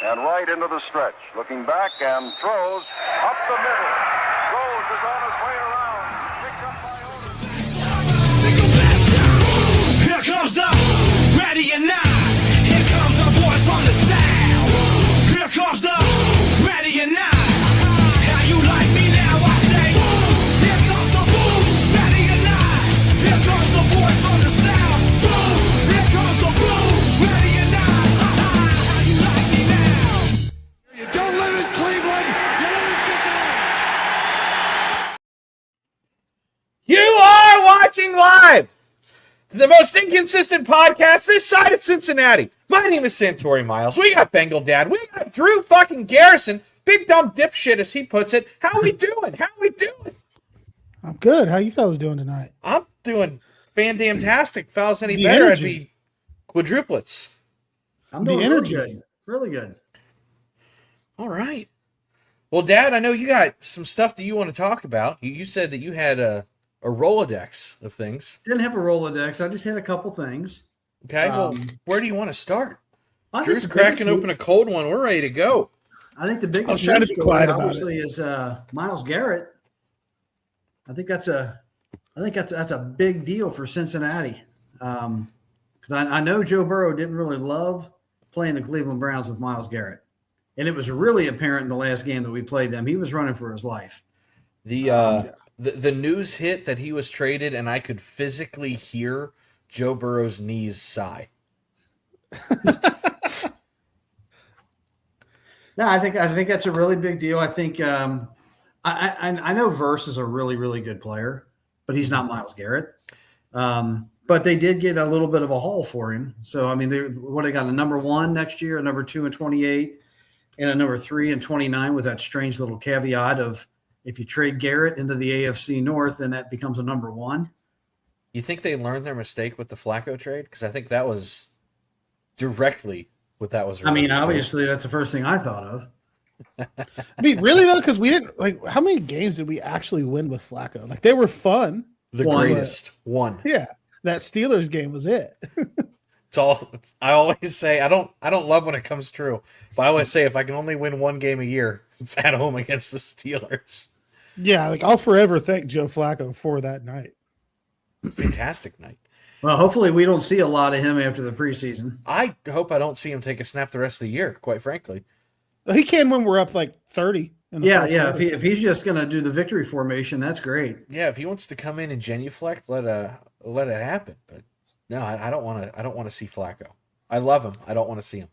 and right into the stretch. Looking back and throws up the middle. Rose is on his way around. Picked up by Otis. Here comes the ready or not. Here comes the boys from the south. Here comes the ready or not. How you like me now? I say, here comes the boom, ready or not. Here comes the boys from the south. Boom, here comes the boom, ready or not. How you like me now? You don't live in Cleveland, you live in Cincinnati. You are watching live the most inconsistent podcast this side of Cincinnati. My name is Santori Miles. We got Bengal Dad. We got Drew fucking Garrison. Big dumb dipshit, as he puts it. How we doing? How we doing? I'm good. How you fellas doing tonight? I'm doing fan-damn-tastic. Fellas, any The better, energy. I'd be quadruplets. I'm The doing energy. really good. Really good. All right. Well, Dad, I know you got some stuff that you want to talk about. You said that you had a Rolodex of things. Didn't have a Rolodex. I just had a couple things. Okay, well, where do you want to start? I think Drew's the cracking biggest open a cold one. We're ready to go. I think the I biggest was trying to be news quiet story, about obviously, is Myles Garrett. I think that's a big deal for Cincinnati. Because I know Joe Burrow didn't really love playing the Cleveland Browns with Myles Garrett, and it was really apparent in the last game that we played them. He was running for his life. The news hit that he was traded, and I could physically hear Joe Burrow's knees sigh. No, I think that's a really big deal. I think I know Verse is a really, really good player, but he's not Myles Garrett. But they did get a little bit of a haul for him. So I mean, they got a number 1 next year, a number 2 in 28, and a number 3 in 29, with that strange little caveat of if you trade Garrett into the AFC North, then that becomes a number 1. You think they learned their mistake with the Flacco trade? Because I think that was directly what that was. I mean, related to. obviously, that's the first thing I thought of. I mean, really though, because we didn't how many games did we actually win with Flacco? Like, they were fun. The One. greatest one. Yeah, that Steelers game was it. It's all. I always say I don't love when it comes true, but I always say if I can only win one game a year, it's at home against the Steelers. Yeah, like I'll forever thank Joe Flacco for that night. Fantastic night. Well, hopefully, we don't see a lot of him after the preseason. I hope I don't see him take a snap the rest of the year. Quite frankly. He can when we're up like 30. In the fourth Yeah. quarter. If he's just going to do the victory formation, that's great. Yeah, if he wants to come in and genuflect, let it happen. But no, I don't want to. I don't want to see Flacco. I love him. I don't want to see him.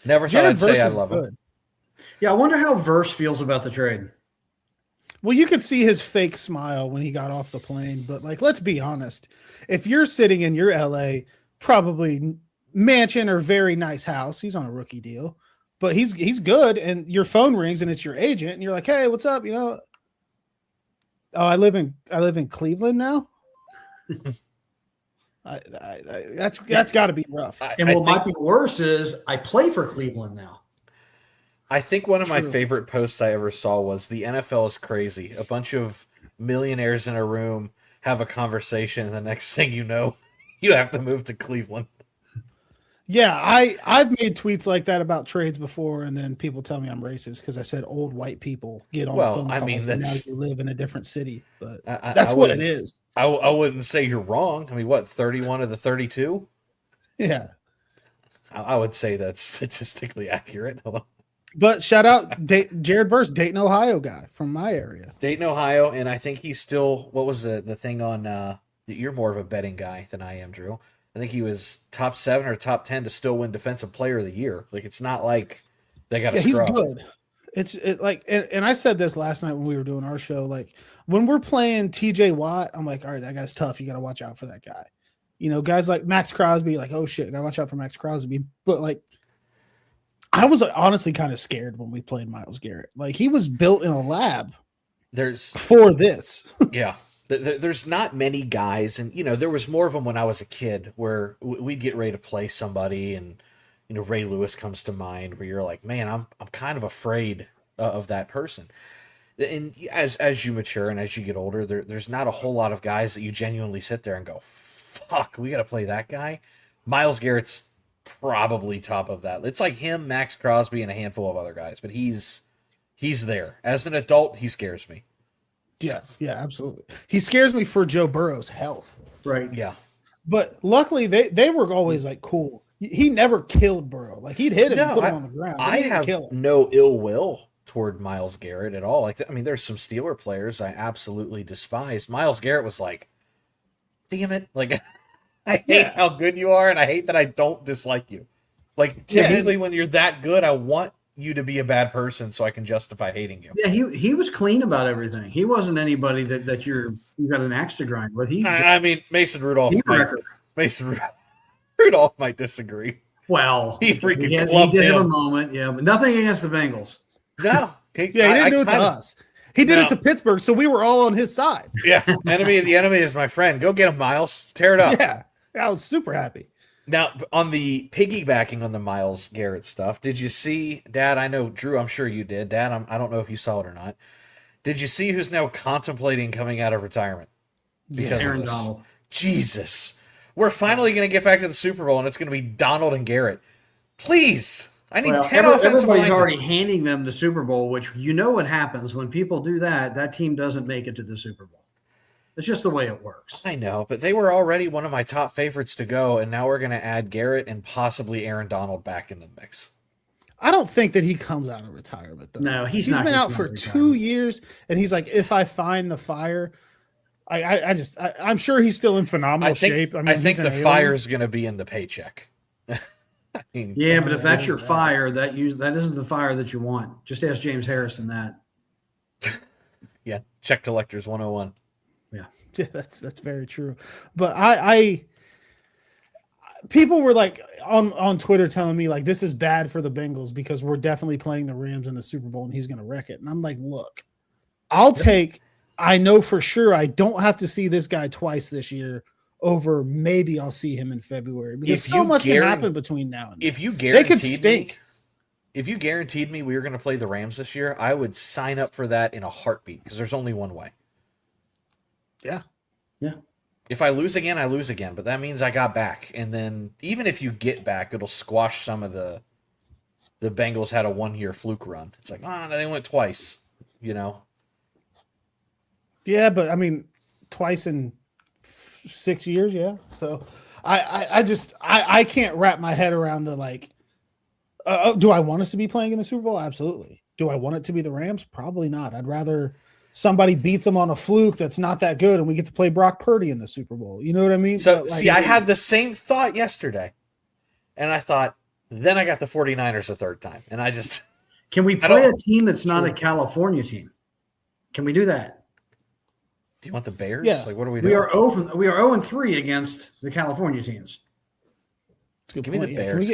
Never thought Jared I'd say Verse I is love him. good. Yeah, I wonder how Verse feels about the trade. Well, you could see his fake smile when he got off the plane, but like, let's be honest. If you're sitting in your LA, probably mansion or very nice house, he's on a rookie deal, but he's good, and your phone rings and it's your agent, and you're like, "Hey, what's up?" You know, oh, I live in Cleveland now. That's got to be rough. And what might be worse is I play for Cleveland now. I think one of my True. favorite posts I ever saw was the NFL is crazy. A bunch of millionaires in a room have a conversation, and the next thing you know, you have to move to Cleveland. Yeah, I've made tweets like that about trades before, and then people tell me I'm racist because I said old white people get on Well, phone I calls mean, and now that's- you live in a different city. But I that's what it wouldn't- is. I wouldn't say you're wrong. I mean, what, 31 of the 32? Yeah. I would say that's statistically accurate. But shout out Jared Verse, Dayton, Ohio guy from my area. Dayton, Ohio, and I think he's still, what was the thing on, you're more of a betting guy than I am, Drew. I think he was top 7 or top 10 to still win Defensive Player of the Year. Like, it's not like they got a He's scrub. good. And I said this last night when we were doing our show. Like, when we're playing TJ Watt, I'm like, all right, that guy's tough. You got to watch out for that guy. You know, guys like Max Crosby, like, oh shit, gotta watch out for Max Crosby. But like, I was honestly kind of scared when we played Myles Garrett. Like, he was built in a lab There's for this. Yeah. There's not many guys, and, you know, there was more of them when I was a kid where we'd get ready to play somebody, and, you know, Ray Lewis comes to mind, where you're like, man, I'm kind of afraid of that person. And as you mature and as you get older, there's not a whole lot of guys that you genuinely sit there and go, fuck, we got to play that guy. Myles Garrett's probably top of that. It's like him, Max Crosby, and a handful of other guys, but he's there. As an adult, he scares me. Yeah, absolutely. He scares me for Joe Burrow's health. Right. Yeah. But luckily, they were always like cool. He never killed Burrow. Like he'd hit him and put him on the ground. I have kill him. no ill will toward Myles Garrett at all. Like, I mean, there's some Steeler players I absolutely despise. Myles Garrett was like, damn it. Like, I hate how good you are, and I hate that I don't dislike you. Like, typically when you're that good, I want you to be a bad person so I can justify hating you. Yeah, he was clean about everything. He wasn't anybody that you got an axe to grind with. I mean, Mason Rudolph might disagree. Well, he freaking he clubbed did him. have a moment, yeah, but nothing against the Bengals. No. He didn't do it to us. He did it to Pittsburgh, so we were all on his side. Yeah, the enemy is my friend. Go get him, Miles. Tear it up. Yeah, I was super happy. Now, on the piggybacking on the Myles Garrett stuff, did you see, Dad? I know, Drew, I'm sure you did. Dad, I don't know if you saw it or not. Did you see who's now contemplating coming out of retirement? Because Aaron of this? Donald. Jesus. We're finally going to get back to the Super Bowl, and it's going to be Donald and Garrett. Please. I need 10 offensive everybody's linemen. already handing them the Super Bowl, which you know what happens when people do that. That team doesn't make it to the Super Bowl. It's just the way it works. I know, but they were already one of my top favorites to go, and now we're going to add Garrett and possibly Aaron Donald back into the mix. I don't think that he comes out of retirement, though. No, he's been out for retirement. 2 years, and he's like, if I find the fire, I'm sure he's still in phenomenal shape. I think the fire is going to be in the paycheck. I mean, Yeah, but if that's your fire, that isn't the fire that you want. Just ask James Harrison that. Yeah, check collectors 101. Yeah, that's very true. But I people were like on Twitter telling me like this is bad for the Bengals because we're definitely playing the Rams in the Super Bowl and he's going to wreck it. And I'm like, look, I know for sure I don't have to see this guy twice this year over maybe I'll see him in February because so much can happen between now and then. If you they could guaranteed stink. If you guaranteed me we were going to play the Rams this year, I would sign up for that in a heartbeat because there's only one way. Yeah. If I lose again, I lose again, but that means I got back. And then even if you get back, it'll squash some of the Bengals had a 1-year fluke run. It's like, they went twice, you know. Yeah, but I mean, twice in 6 years, yeah. So I can't wrap my head around the like. Do I want us to be playing in the Super Bowl? Absolutely. Do I want it to be the Rams? Probably not. I'd rather somebody beats them on a fluke that's not that good, and we get to play Brock Purdy in the Super Bowl. You know what I mean? So I had the same thought yesterday, and I thought then I got the 49ers a third time, and I just can we play a team that's not a California team? Can we do that? Do you want the Bears? Yeah. Like, what are we doing? We are 0-3 against the California teams. Give me the Bears.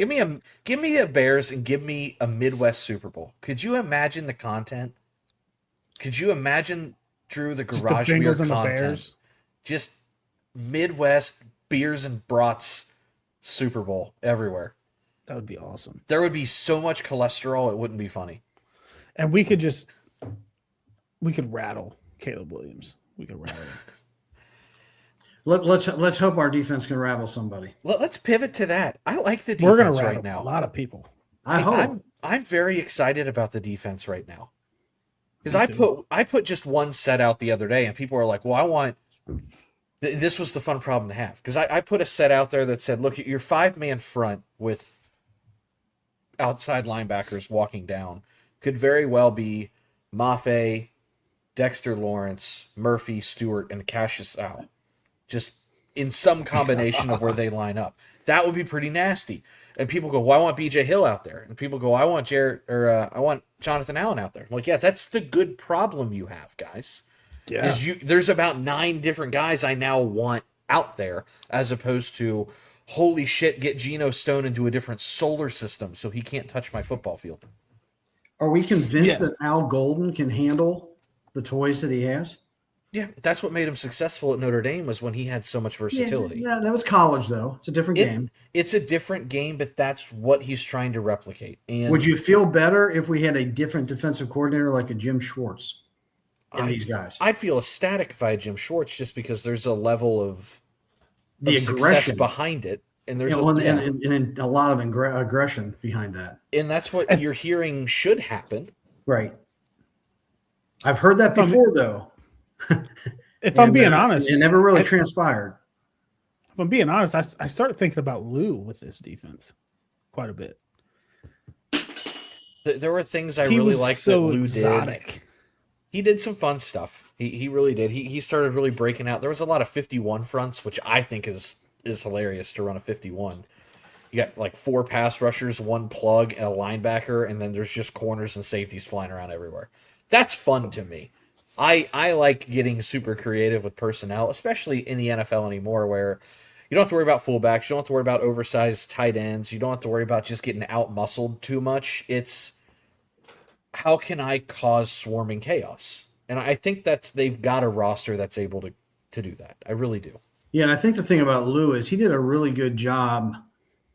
Give me the Bears and give me a Midwest Super Bowl. Could you imagine the content? Could you imagine, Drew, the garage beer content? Just Midwest beers and brats Super Bowl everywhere. That would be awesome. There would be so much cholesterol, it wouldn't be funny. And we could rattle Caleb Williams. We could rattle him. Let's hope our defense can rattle somebody. Let's pivot to that. I like the defense We're going to rattle right now. a lot of people. I hope. I'm very excited about the defense right now. Because I put just one set out the other day, and people are like, well, I want – this was the fun problem to have. Because I put a set out there that said, look, your 5-man front with outside linebackers walking down could very well be Mafe, Dexter Lawrence, Murphy, Stewart, and Cassius Al. Just in some combination of where they line up. That would be pretty nasty. And people go, well, I want BJ Hill out there. And people go, I want I want Jonathan Allen out there. I'm like, yeah, that's the good problem you have, guys. Yeah. There's about 9 different guys I now want out there, as opposed to, holy shit, get Geno Stone into a different solar system so he can't touch my football field. Are we convinced that Al Golden can handle the toys that he has? Yeah, that's what made him successful at Notre Dame, was when he had so much versatility. Yeah, that was college, though. It's a different game. It's a different game, but that's what he's trying to replicate. And would you feel better if we had a different defensive coordinator like a Jim Schwartz and these guys? I'd feel ecstatic if I had Jim Schwartz, just because there's a level of The success aggression behind it. And there's and a lot of aggression behind that. and that's what you're hearing should happen. Right. I've heard that before, though. If I'm being honest, it never really transpired. If I'm being honest, I started thinking about Lou with this defense quite a bit. There were things I really liked that Lou exotic. did. He did some fun stuff. He really did. He started really breaking out. There was a lot of 51 fronts, which I think is hilarious to run a 51. You got like 4 pass rushers, 1 plug, and a linebacker, and then there's just corners and safeties flying around everywhere. That's fun to me. I like getting super creative with personnel, especially in the NFL anymore, where you don't have to worry about fullbacks, you don't have to worry about oversized tight ends, you don't have to worry about just getting out-muscled too much. It's how can I cause swarming chaos? And I think they've got a roster that's able to do that. I really do. Yeah, and I think the thing about Lou is he did a really good job,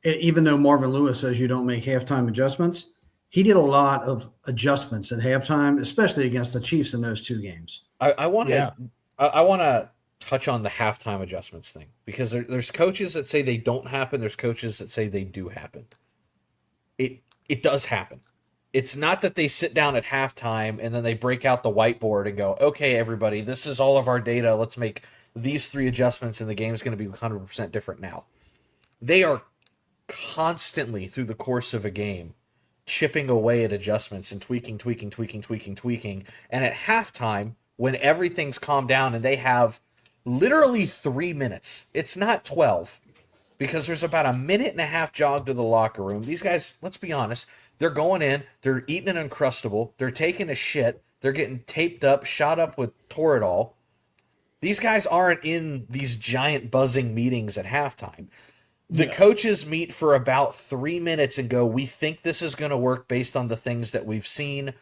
even though Marvin Lewis says you don't make halftime adjustments. He did a lot of adjustments at halftime, especially against the Chiefs in those 2 games. I want to touch on the halftime adjustments thing because there's coaches that say they don't happen. There's coaches that say they do happen. It does happen. It's not that they sit down at halftime and then they break out the whiteboard and go, okay, everybody, this is all of our data. Let's make these 3 adjustments and the game is going to be 100% different now. They are constantly through the course of a game chipping away at adjustments and tweaking. And at halftime, when everything's calmed down and they have literally 3 minutes, it's not 12, because there's about a minute and a half jog to the locker room. These guys, let's be honest, they're going in, they're eating an Uncrustable, they're taking a shit, they're getting taped up, shot up with Toradol. These guys aren't in these giant buzzing meetings at halftime. The coaches meet for about 3 minutes and go, we think this is going to work based on the things that we've seen.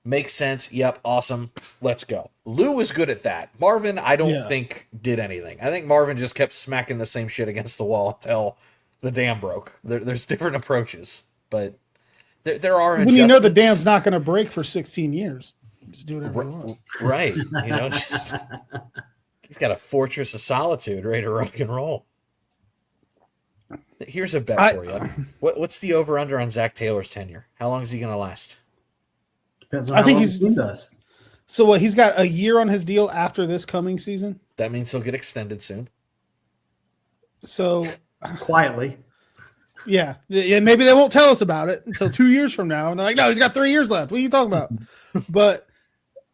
Makes sense. Yep. Awesome. Let's go. Lou was good at that. Marvin, I don't think did anything. I think Marvin just kept smacking the same shit against the wall until the dam broke. There's different approaches, but there are when you know the dam's not going to break for 16 years. Just do whatever you want. Right. He's got a fortress of solitude ready to rock and roll. Here's a bet for you. What's the over-under on Zach Taylor's tenure? How long is he going to last? Depends on how long he does. So what? He's got a year on his deal after this coming season. That means he'll get extended soon. So quietly, yeah. Maybe they won't tell us about it until 2 years from now, and they're like, "No, he's got 3 years left." What are you talking about? But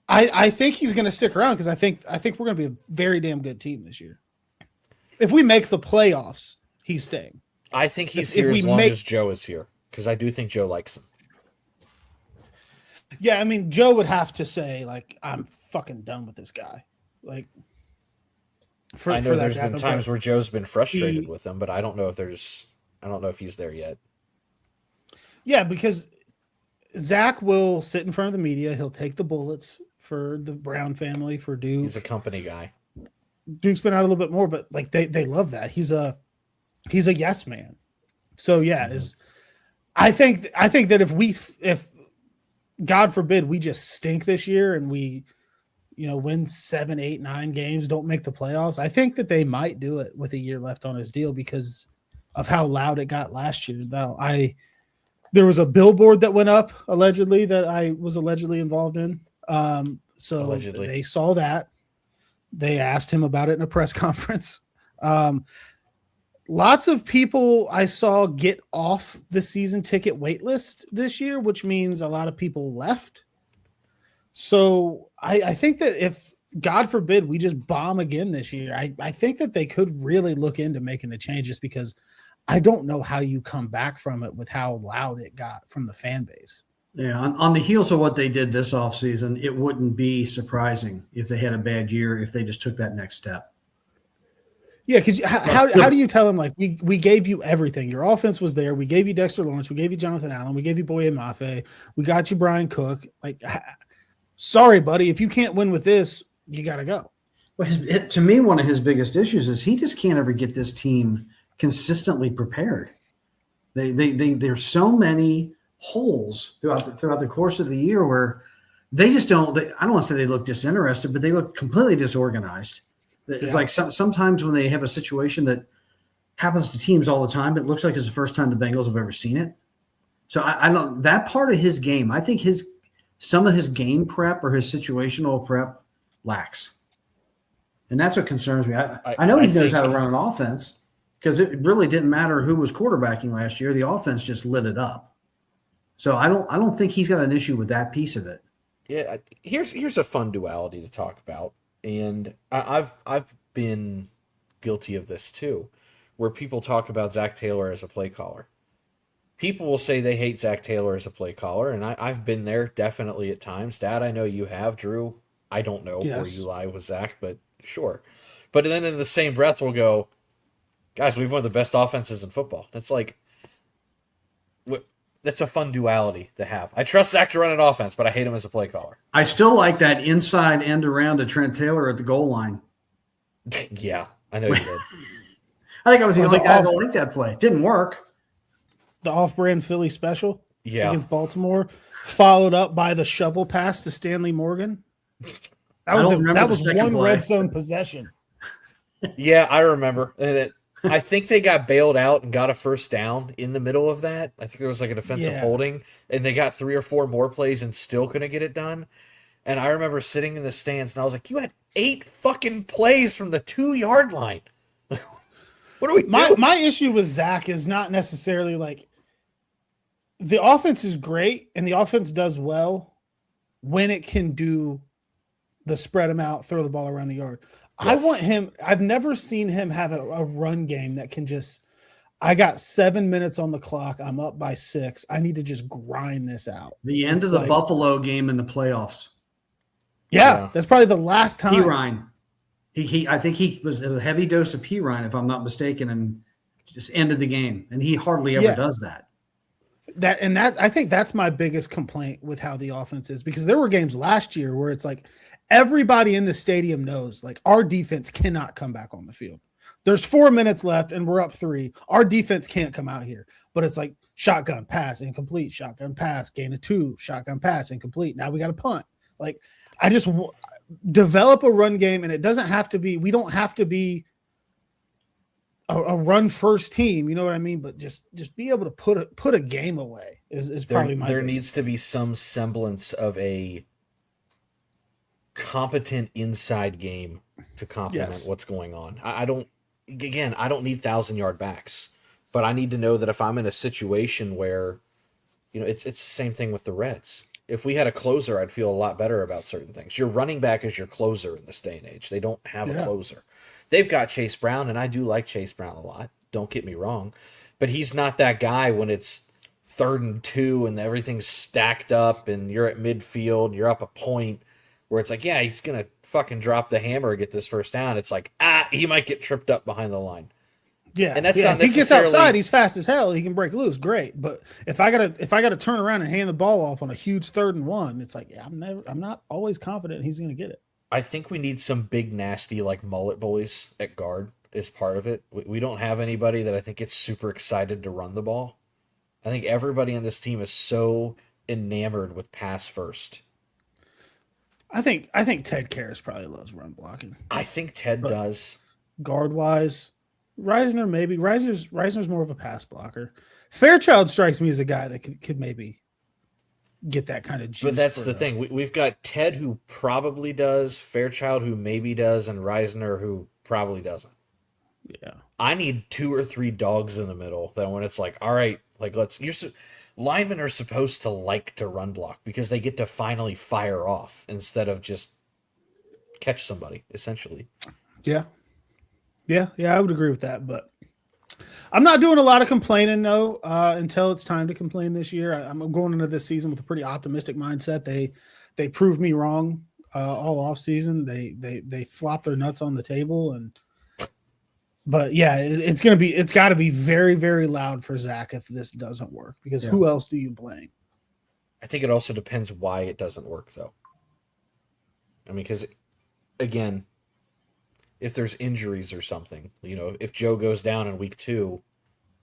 I think he's going to stick around because I think we're going to be a very damn good team this year. If we make the playoffs, he's staying. I think he's here as long as Joe is here, because I do think Joe likes him. Yeah, I mean, Joe would have to say, like, I'm fucking done with this guy. Like, I know there's been times where Joe's been frustrated with him, but I don't know if he's there yet. Yeah, because Zach will sit in front of the media. He'll take the bullets for the Brown family, for Duke. He's a company guy. Duke's been out a little bit more, but like they love that. He's a yes man. So yeah, I think that if God forbid we just stink this year and we, win 7, 8, 9 games, don't make the playoffs, I think that they might do it with a year left on his deal because of how loud it got last year. Now there was a billboard that went up allegedly that I was allegedly involved in. So allegedly. They saw that. They asked him about it in a press conference. Lots of people I saw get off the season ticket wait list this year, which means a lot of people left. So I think that if, God forbid, we just bomb again this year, I think that they could really look into making the changes because I don't know how you come back from it with how loud it got from the fan base. Yeah, on the heels of what they did this offseason, it wouldn't be surprising if they had a bad year if they just took that next step. Yeah, because how do you tell them, like, we gave you everything? Your offense was there. We gave you Dexter Lawrence. We gave you Jonathan Allen. We gave you Boye Mafe. We got you Brian Cook. Like, sorry, buddy, if you can't win with this, you got to go. Well, to me, one of his biggest issues is he just can't ever get this team consistently prepared. There's so many holes throughout the course of the year where they just don't. I don't want to say they look disinterested, but they look completely disorganized. It's like sometimes when they have a situation that happens to teams all the time. It looks like it's the first time the Bengals have ever seen it. So I don't that part of his game. I think some of his game prep or his situational prep lacks, and that's what concerns me. I know he knows how to run an offense because it really didn't matter who was quarterbacking last year. The offense just lit it up. So I don't think he's got an issue with that piece of it. Yeah, here's a fun duality to talk about, and I've been guilty of this too, where people talk about Zach Taylor as a play caller. People will say they hate Zach Taylor as a play caller, and I've been there definitely at times. Dad, I know you have. Drew, I don't know where you lie with Zach, but sure. But then in the same breath, we'll go, guys, we've one of the best offenses in football. That's like, that's a fun duality to have. I trust Zach to run an offense, but I hate him as a play caller. I still like that inside end around to Trent Taylor at the goal line. Yeah, I know you did. I think I was the only guy that liked that play. It didn't work. The off-brand Philly special against Baltimore, followed up by the shovel pass to Stanley Morgan. That was one red zone possession. Yeah, I remember. And I think they got bailed out and got a first down in the middle of that. I think there was like a defensive holding, and they got 3 or 4 more plays and still couldn't get it done. And I remember sitting in the stands, and I was like, you had 8 fucking plays from the 2-yard line. What are we doing? My issue with Zach is not necessarily like the offense is great, and the offense does well when it can do the spread him out, throw the ball around the yard. Yes. I want him. I've never seen him have a run game that can just, I got 7 minutes on the clock. I'm up by 6. I need to just grind this out. The end of the Buffalo game in the playoffs. Yeah, that's probably the last time. Pirine. I think he was a heavy dose of Pirine, if I'm not mistaken, and just ended the game. And he hardly ever does that. I think that's my biggest complaint with how the offense is, because there were games last year where it's like everybody in the stadium knows like our defense cannot come back on the field. There's 4 minutes left and we're up 3. Our defense can't come out here, but it's like shotgun pass incomplete, shotgun pass, gain of 2, shotgun pass incomplete. Now we got to punt. Like I just develop a run game, and it doesn't have to be, we don't have to be a run first team, you know what I mean? But just be able to put a game away is probably my. There needs to be some semblance of a competent inside game to complement what's going on. I don't need 1,000-yard backs, but I need to know that if I'm in a situation where, it's the same thing with the Reds. If we had a closer, I'd feel a lot better about certain things. Your running back is your closer in this day and age. They don't have a closer. They've got Chase Brown, and I do like Chase Brown a lot. Don't get me wrong. But he's not that guy when it's 3rd and 2 and everything's stacked up and you're at midfield and you're up a point where it's like, yeah, he's going to fucking drop the hammer and get this first down. It's like, he might get tripped up behind the line. Yeah, and that's not if he gets outside, he's fast as hell. He can break loose, great. But if I gotta turn around and hand the ball off on a huge 3rd and 1, it's like, I'm not always confident he's gonna get it. I think we need some big nasty like mullet boys at guard as part of it. We don't have anybody that I think gets super excited to run the ball. I think everybody on this team is so enamored with pass first. I think Ted Karras probably loves run blocking. I think Ted does. Guard wise. Reisner, maybe. Reisner's more of a pass blocker. Fairchild strikes me as a guy that could maybe get that kind of juice. But that's the thing. We've got Ted who probably does, Fairchild who maybe does, and Reisner who probably doesn't. Yeah. I need 2 or 3 dogs in the middle that when it's like, all right, like linemen are supposed to like to run block because they get to finally fire off instead of just catch somebody, essentially. Yeah. Yeah, I would agree with that, but I'm not doing a lot of complaining though until it's time to complain this year. I'm going into this season with a pretty optimistic mindset. They proved me wrong all off season. They flopped their nuts on the table, but yeah, it's got to be very, very loud for Zach if this doesn't work, because who else do you blame? I think it also depends why it doesn't work though. I mean, because again, if there's injuries or something, if Joe goes down in week 2,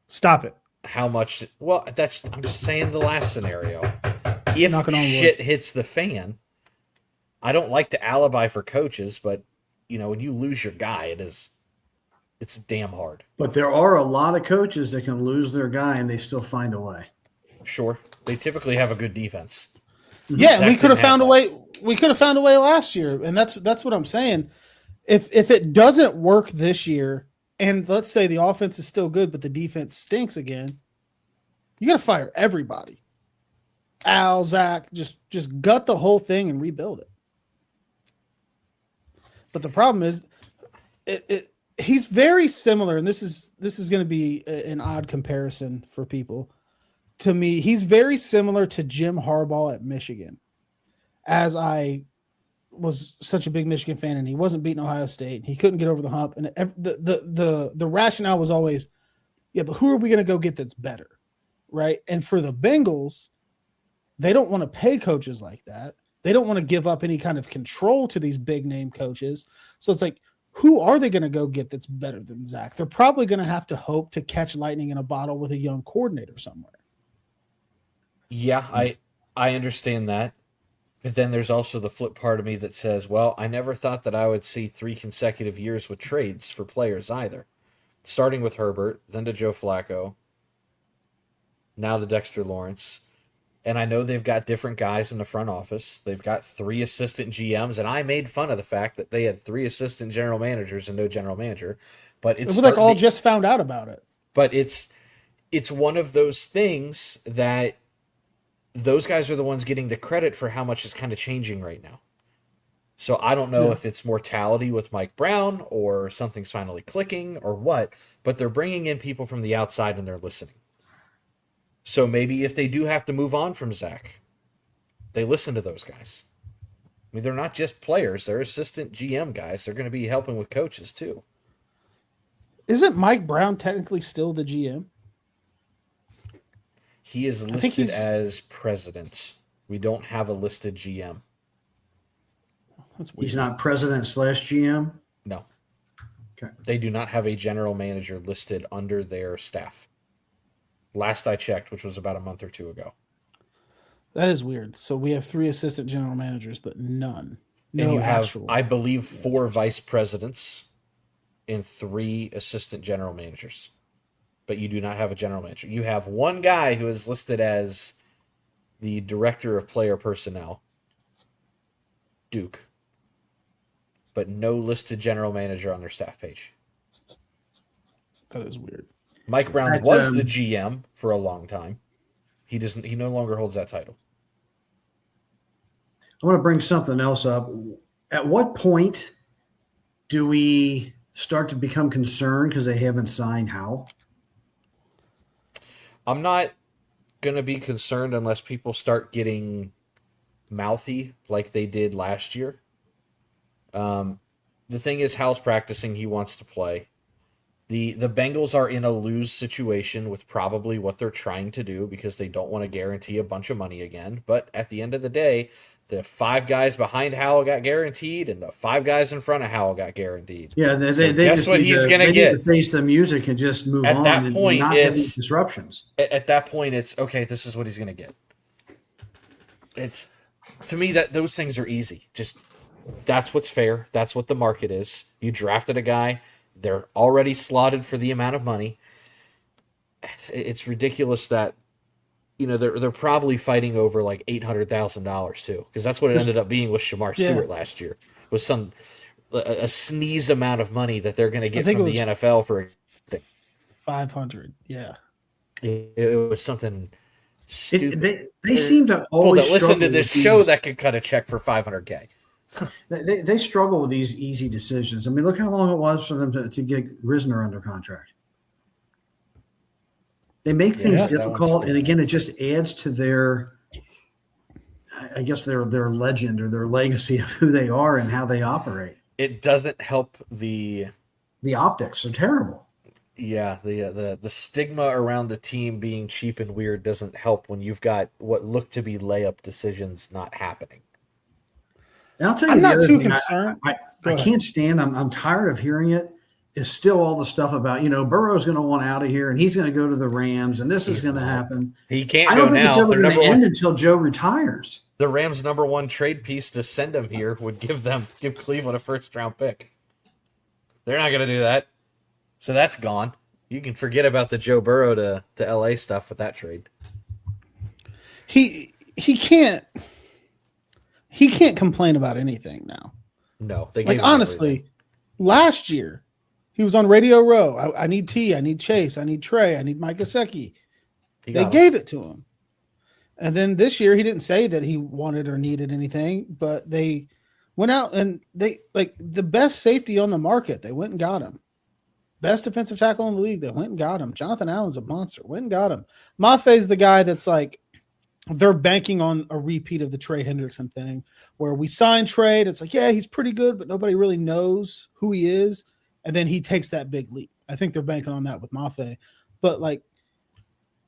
stop it. How much? Well, I'm just saying the last scenario. If shit hits the fan, I don't like to alibi for coaches, but when you lose your guy, It's damn hard. But there are a lot of coaches that can lose their guy and they still find a way. Sure. They typically have a good defense. Yeah, Zach we could have didn't found a that. way. We could have found a way last year, and that's what I'm saying. If it doesn't work this year, and let's say the offense is still good, but the defense stinks again, you got to fire everybody. Al, Zach, just gut the whole thing and rebuild it. But the problem is, he's very similar, and this is going to be an odd comparison for people. To me, he's very similar to Jim Harbaugh at Michigan. As I was such a big Michigan fan, and he wasn't beating Ohio State, he couldn't get over the hump, and the rationale was always, yeah, but who are we going to go get that's better, right? And for the Bengals, they don't want to pay coaches like that. They don't want to give up any kind of control to these big name coaches. So it's like, who are they going to go get that's better than Zach? They're probably going to have to hope to catch lightning in a bottle with a young coordinator somewhere. Yeah, I understand that. But then there's also the flip part of me that says, well, I never thought that I would see 3 consecutive years with trades for players either. Starting with Herbert, then to Joe Flacco, now to Dexter Lawrence. And I know they've got different guys in the front office. They've got 3 assistant GMs, and I made fun of the fact that they had 3 assistant general managers and no general manager. But it's like all just found out about it. But it's one of those things that those guys are the ones getting the credit for how much is kind of changing right now. So I don't know if it's mortality with Mike Brown or something's finally clicking or what, but they're bringing in people from the outside and they're listening. So maybe if they do have to move on from Zach, they listen to those guys. I mean, they're not just players. They're assistant GM guys. They're going to be helping with coaches too. Isn't Mike Brown technically still the GM? He is listed as president. We don't have a listed GM. That's weird. He's not president / GM? No. Okay. They do not have a general manager listed under their staff. Last I checked, which was about a month or 2 ago. That is weird. So we have 3 assistant general managers, but none. No And you have, actual. I believe, 4 vice presidents and 3 assistant general managers. But you do not have a general manager. You have one guy who is listed as the director of player personnel, Duke, but no listed general manager on their staff page. That is weird. Mike Brown was the GM for a long time. He no longer holds that title. I want to bring something else up. At what point do we start to become concerned because they haven't signed Howell? I'm not going to be concerned unless people start getting mouthy like they did last year. The thing is, Hal's practicing. He wants to play. The Bengals are in a lose situation with probably what they're trying to do because they don't want to guarantee a bunch of money again. But at the end of the day, the 5 guys behind Howell got guaranteed, and the 5 guys in front of Howell got guaranteed. Yeah, they guess what he's going to get? Face the music and just move at on. That point, not it's disruptions. At that point, it's okay. This is what he's going to get. It's to me that those things are easy. Just that's what's fair. That's what the market is. You drafted a guy. They're already slotted for the amount of money. It's ridiculous that. They're probably fighting over like $800,000 too, because that's what it ended up being with Shamar Stewart last year. It was a sneeze amount of money that they're going to get from the NFL for 500. Yeah, it was something stupid. They seem to always listen to this show that could cut a check for $500K. They struggle with these easy decisions. I mean, look how long it was for them to get Risner under contract. They make things difficult, and again, it just adds to their legend or their legacy of who they are and how they operate. It doesn't help the optics are terrible. Yeah, the stigma around the team being cheap and weird doesn't help when you've got what look to be layup decisions not happening. And I'll tell you, I'm not too concerned. I can't stand. I'm tired of hearing it. Is still all the stuff about, Burrow's going to want out of here and he's going to go to the Rams and this is going to happen. He can't I don't go think now. it's ever going to end until Joe retires. The Rams' number 1 trade piece to send him here would give Cleveland a first-round pick. They're not going to do that. So that's gone. You can forget about the Joe Burrow to LA stuff with that trade. He can't complain about anything now. No, they Like gave him honestly, everything. last year he was on Radio Row. I need T, I need Chase, I need Trey, I need Mike Gesicki. He They got 'em. gave it to him. And then this year he didn't say that he wanted or needed anything, but they went out and they like the best safety on the market. They went and got him. Best defensive tackle in the league. They went and got him. Jonathan Allen's a monster. Went and got him. Maffei's the guy that's like they're banking on a repeat of the Trey Hendrickson thing where we sign trade. It's like, yeah, he's pretty good, but nobody really knows who he is. And then he takes that big leap. I think they're banking on that with Maffei. But like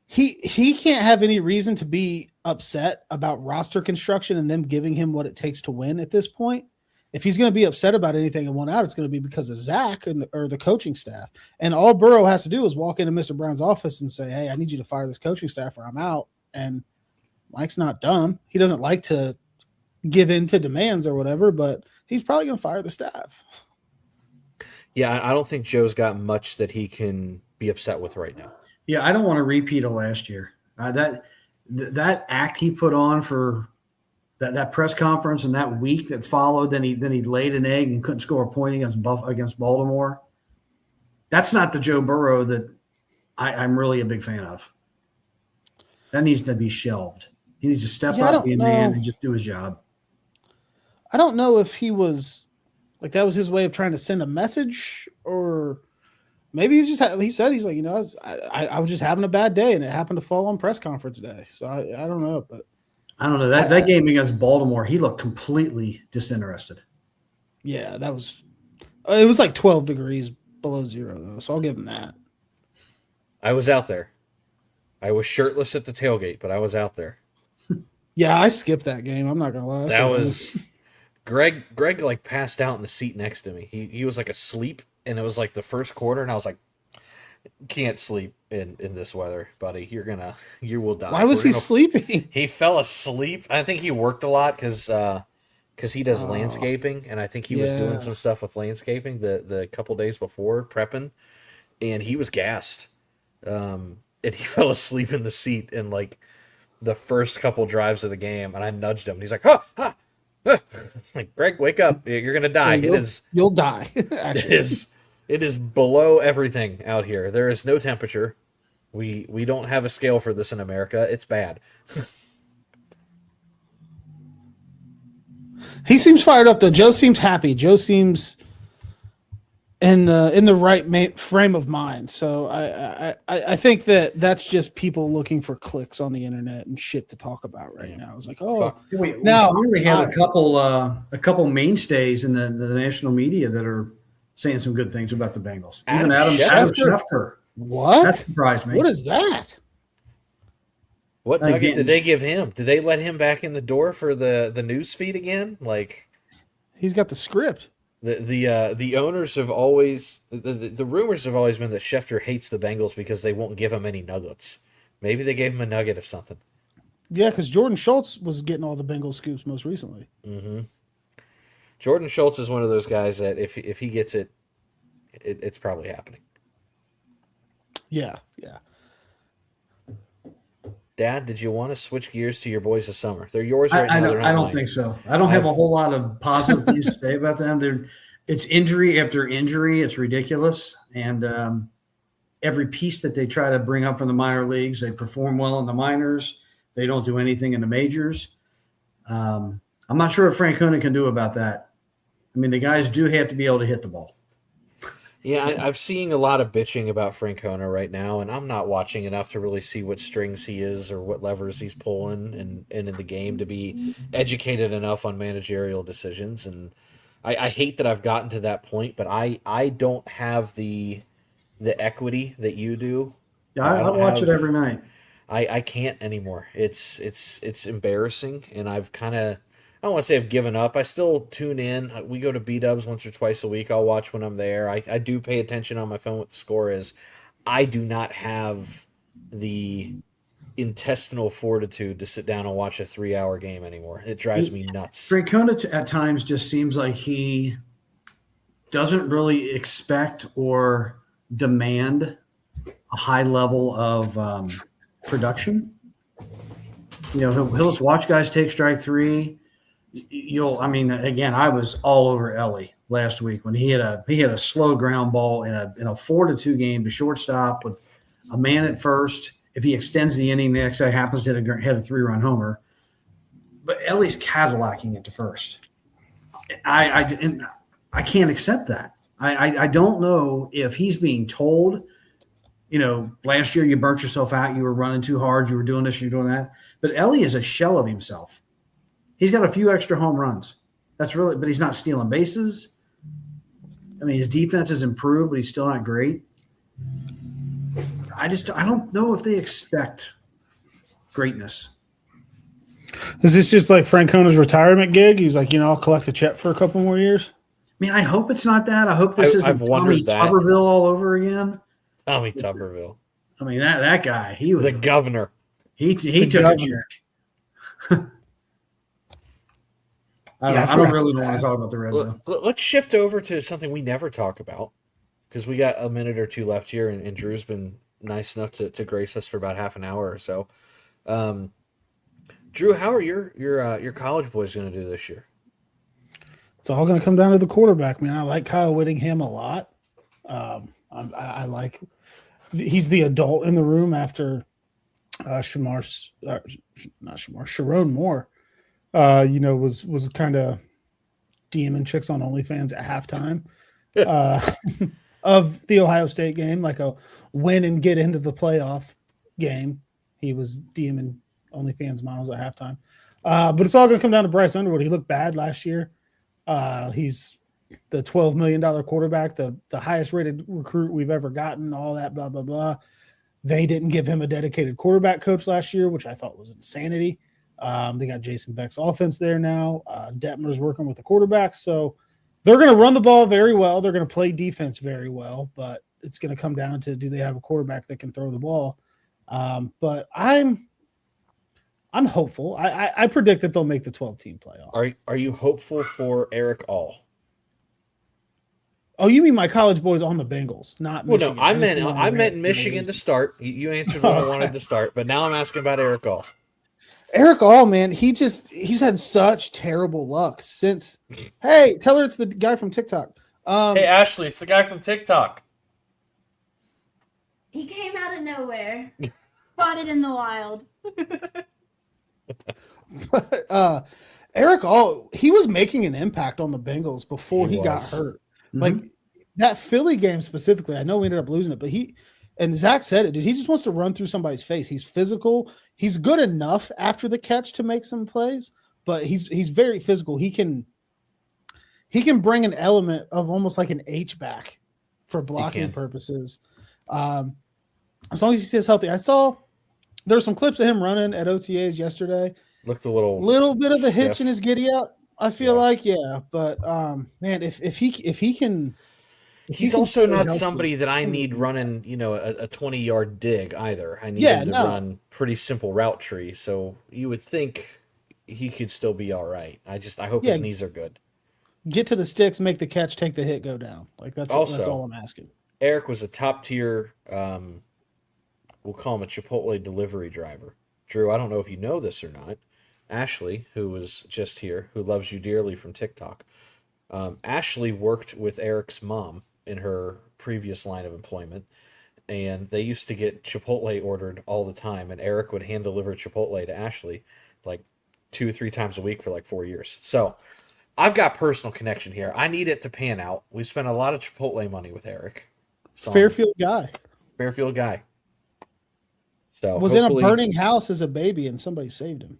he can't have any reason to be upset about roster construction and them giving him what it takes to win at this point. If he's going to be upset about anything and want out, it's going to be because of Zach or the coaching staff. And all Burrow has to do is walk into Mr. Brown's office and say, hey, I need you to fire this coaching staff or I'm out. And Mike's not dumb. He doesn't like to give in to demands or whatever, but he's probably going to fire the staff. Yeah, I don't think Joe's got much that he can be upset with right now. Yeah, I don't want to repeat of last year. That act he put on for that press conference and that week that followed, then he laid an egg and couldn't score a point against Baltimore. That's not the Joe Burrow that I'm really a big fan of. That needs to be shelved. He needs to step up, be a man, and just do his job. I don't know if he was like that was his way of trying to send a message, or maybe he said he's like, you know, I was just having a bad day and it happened to fall on press conference day. So I don't know, but I don't know that game against Baltimore, he looked completely disinterested. Yeah, it was like 12 degrees below zero though, so I'll give him that. I was out there. I was shirtless at the tailgate, but I was out there. Yeah, I skipped that game. I'm not gonna lie. That was Greg like passed out in the seat next to me. He was like asleep, and it was like the first quarter, and I was like, can't sleep in this weather, buddy. You will die. Why was he sleeping? He fell asleep. I think he worked a lot because he does landscaping, and I think he was doing some stuff with landscaping the couple days before prepping, and he was gassed. And he fell asleep in the seat in like the first couple drives of the game, and I nudged him. And he's like, "Huh, huh, huh." Like, Greg, wake up! You're gonna die. You'll die. It is below everything out here. There is no temperature. We don't have a scale for this in America. It's bad. He seems fired up though. Joe seems happy. Joe seems in the right frame of mind. So I think that's just people looking for clicks on the internet and shit to talk about right now. It's like, oh, we now finally have a couple mainstays in the national media that are saying some good things about the Bengals. Even Adam Schefter. What? That surprised me. What is that? What nugget did they give him? Did they let him back in the door for the news feed again? Like, he's got the script. The owners have always the rumors have always been that Schefter hates the Bengals because they won't give him any nuggets. Maybe they gave him a nugget of something. Yeah, because Jordan Schultz was getting all the Bengals scoops most recently. Mm-hmm. Jordan Schultz is one of those guys that if he gets it, it's probably happening. Yeah. Dad, did you want to switch gears to your boys this summer? They're yours right now. I don't think so. I don't have a whole lot of positive things to say about them. It's injury after injury. It's ridiculous. And every piece that they try to bring up from the minor leagues, they perform well in the minors. They don't do anything in the majors. I'm not sure what Francona can do about that. I mean, the guys do have to be able to hit the ball. Yeah, I've seen a lot of bitching about Francona right now, and I'm not watching enough to really see what strings he is or what levers he's pulling and in the game to be educated enough on managerial decisions. And I hate that I've gotten to that point, but I don't have the equity that you do. Yeah, I watch it every night. I can't anymore. It's embarrassing, and I've kind of, I don't want to say I've given up. I still tune in. We go to B-dubs once or twice a week. I'll watch when I'm there. I do pay attention on my phone what the score is. I do not have the intestinal fortitude to sit down and watch a 3-hour game anymore. It drives me nuts. Francona at times just seems like he doesn't really expect or demand a high level of production. He'll just watch guys take strike three. Again, I was all over Ellie last week when he had a slow ground ball in a 4-2 game to shortstop with a man at first. If he extends the inning, the next guy happens to hit a 3-run homer. But Ellie's Cadillacing it to first. I can't accept that. I don't know if he's being told, last year you burnt yourself out, you were running too hard, you were doing this, you were doing that. But Ellie is a shell of himself. He's got a few extra home runs. But he's not stealing bases. His defense has improved, but he's still not great. I don't know if they expect greatness. Is this just like Francona's retirement gig? He's like, I'll collect a check for a couple more years. I hope it's not that. I hope this isn't Tommy Tuberville all over again. Tommy Tuberville. That guy. He was the governor. He took a check. I don't really want to talk about the Red Zone. Let's shift over to something we never talk about because we got a minute or two left here, and Drew's been nice enough to grace us for about half an hour or so. Drew, how are your college boys going to do this year? It's all going to come down to the quarterback, man. I like Kyle Whittingham a lot. I like he's the adult in the room after Sharon Moore. Was kind of DMing chicks on OnlyFans at halftime of the Ohio State game, like a win and get into the playoff game. He was DMing OnlyFans models at halftime. But it's all going to come down to Bryce Underwood. He looked bad last year. He's the $12 million quarterback, the highest rated recruit we've ever gotten, all that, blah, blah, blah. They didn't give him a dedicated quarterback coach last year, which I thought was insanity. They got Jason Beck's offense there now. Detmer's working with the quarterback. So they're going to run the ball very well. They're going to play defense very well, but it's going to come down to, do they have a quarterback that can throw the ball? But I'm hopeful. I predict that they'll make the 12-team playoff. Are you hopeful for Eric All? Oh, you mean my college boys on the Bengals, not Michigan? Well, no, I meant Michigan to start. You answered what I wanted to start, but now I'm asking about Eric All. Eric All, man, he's had such terrible luck since. Hey, tell her it's the guy from TikTok. Hey, Ashley, it's the guy from TikTok. He came out of nowhere, spotted in the wild. Eric All, he was making an impact on the Bengals before he got hurt. Mm-hmm. Like that Philly game specifically, I know we ended up losing it, but and Zach said it, dude. He just wants to run through somebody's face. He's physical. He's good enough after the catch to make some plays, but he's very physical. He can bring an element of almost like an H-back for blocking purposes. As long as he stays healthy. I saw there were some clips of him running at OTAs yesterday. Looked a little bit of the stiff. hitch in his giddy up. I feel like, but man, if he can. He's also not somebody that I need running, a 20-yard dig either. I need him to run pretty simple route tree. So you would think he could still be all right. I hope his knees are good. Get to the sticks, make the catch, take the hit, go down. Like that's all I'm asking. Eric was a top tier, we'll call him a Chipotle delivery driver. Drew, I don't know if you know this or not. Ashley, who was just here, who loves you dearly from TikTok. Ashley worked with Eric's mom in her previous line of employment, and they used to get Chipotle ordered all the time, and Eric would hand deliver Chipotle to Ashley like 2 or 3 times a week for like 4 years. So I've got personal connection here. I need it to pan out. We spent a lot of Chipotle money with Eric. Fairfield guy. So was in a burning house as a baby, and somebody saved him.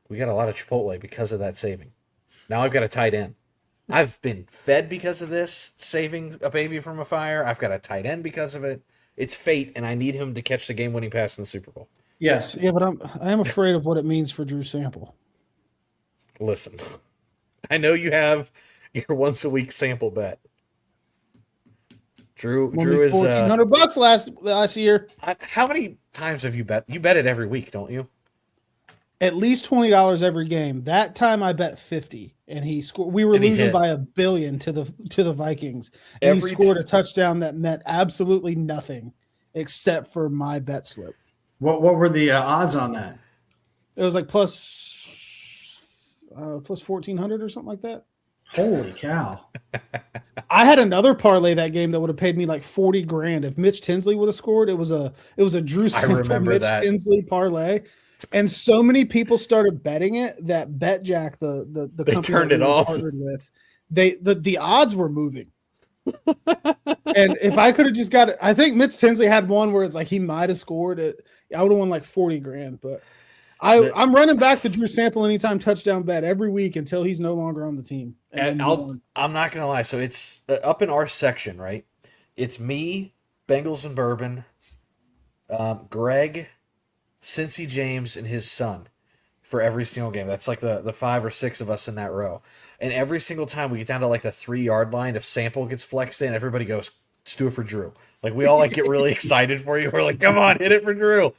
We got a lot of Chipotle because of that saving. Now I've got a tight end. I've been fed because of this, saving a baby from a fire. I've got a tight end because of it. It's fate, and I need him to catch the game-winning pass in the Super Bowl. Yes. Yeah, but I am afraid of what it means for Drew Sample. Listen, I know you have your once-a-week sample bet. Drew is $1,400 last year. How many times have you bet? You bet it every week, don't you? at least $20 every game. That time I bet 50, and he scored. We were And he losing hit. by $1 billion to the Vikings, and he Every scored a touchdown that meant absolutely nothing except for my bet slip. What were the odds on that? It was like plus 1,400 or something like that. Holy cow! I had another parlay that game that would have paid me like 40 grand if Mitch Tinsley would have scored. It was a Drew Sample remember Mitch that. Tinsley parlay, and so many people started betting it that BetJack, the They company turned that it we were off. partnered with, the odds were moving. And if I could have just got it, I think Mitch Tinsley had one where it's like he might have scored it. I would have won like 40 grand, but I'm running back the Drew Sample anytime touchdown bet every week until he's no longer on the team. And I'm not gonna lie. So it's up in our section, right? It's me, Bengals and Bourbon, Greg, Cincy James, and his son for every single game. That's like the 5 or 6 of us in that row. And every single time we get down to like the 3-yard line, if Sample gets flexed in, everybody goes, "Let's do it for Drew." Like we all like get really excited for you. We're like, "Come on, hit it for Drew."